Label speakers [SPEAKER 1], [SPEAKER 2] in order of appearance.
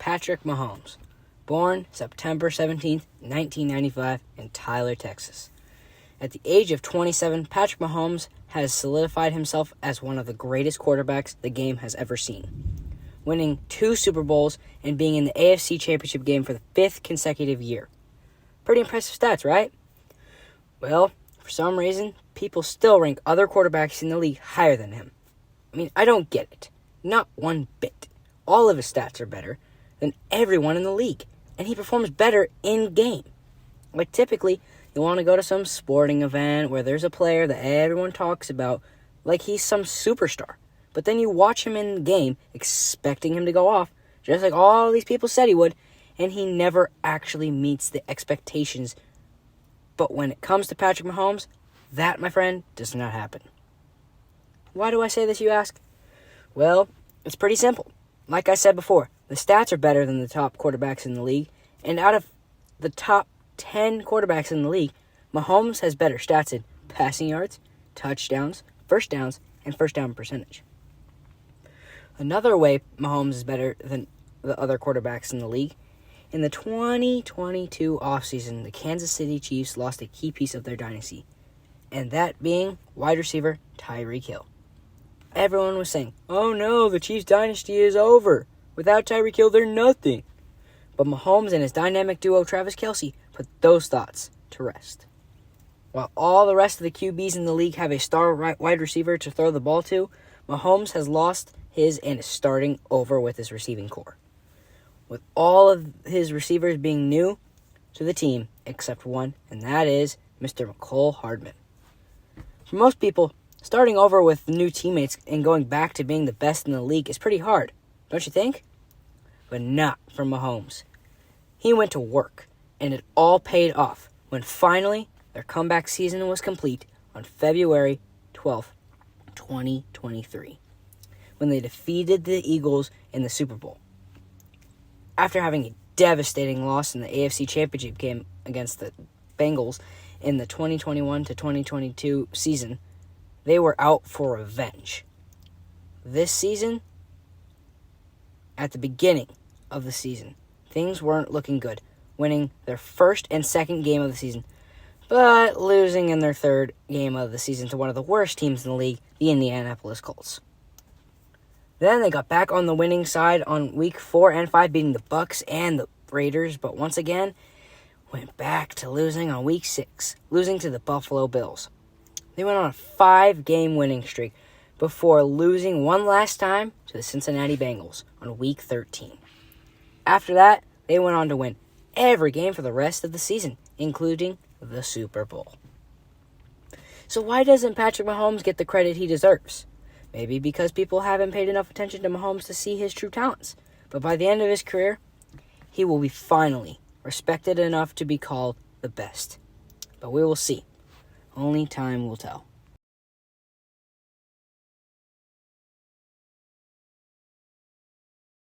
[SPEAKER 1] Patrick Mahomes, born September 17th, 1995 in Tyler, Texas. At the age of 27, Patrick Mahomes has solidified himself as one of the greatest quarterbacks the game has ever seen, winning 2 Super Bowls and being in the AFC Championship game for the 5th consecutive year. Pretty impressive stats, right? Well, for some reason, people still rank other quarterbacks in the league higher than him. I mean, I don't get it. Not one bit. All of his stats are better than everyone in the league, and he performs better in-game. Like, typically, you want to go to some sporting event where there's a player that everyone talks about like he's some superstar. But then you watch him in the game expecting him to go off, just like all these people said he would, and he never actually meets the expectations. But when it comes to Patrick Mahomes, that, my friend, does not happen. Why do I say this, you ask? Well, it's pretty simple. Like I said before, the stats are better than the top quarterbacks in the league, and out of the top 10 quarterbacks in the league, Mahomes has better stats in passing yards, touchdowns, first downs, and first down percentage. Another way Mahomes is better than the other quarterbacks in the league, in the 2022 offseason, the Kansas City Chiefs lost a key piece of their dynasty, and that being wide receiver Tyreek Hill. Everyone was saying, oh no, the Chiefs dynasty is over. Without Tyreek Hill, they're nothing. But Mahomes and his dynamic duo Travis Kelce put those thoughts to rest. While all the rest of the QBs in the league have a star wide receiver to throw the ball to, Mahomes has lost his and is starting over with his receiving core, with all of his receivers being new to the team except one, and that is Mr. McCole Hardman. For most people, starting over with new teammates and going back to being the best in the league is pretty hard, don't you think? But not for Mahomes. He went to work, and it all paid off when finally their comeback season was complete on February 12th, 2023, when they defeated the Eagles in the Super Bowl. After having a devastating loss in the AFC Championship game against the Bengals in the 2021 to 2022 season, they were out for revenge. This season, at the beginning of the season, things weren't looking good, winning their first and second game of the season, but losing in their third game of the season to one of the worst teams in the league, the Indianapolis Colts. Then they got back on the winning side on week 4 and 5, beating the Bucs and the Raiders, but once again, went back to losing on week 6, losing to the Buffalo Bills. They went on a 5-game winning streak before losing one last time to the Cincinnati Bengals on week 13. After that, they went on to win every game for the rest of the season, including the Super Bowl. So why doesn't Patrick Mahomes get the credit he deserves? Maybe because people haven't paid enough attention to Mahomes to see his true talents. But by the end of his career, he will be finally respected enough to be called the best. But we will see. Only time will tell.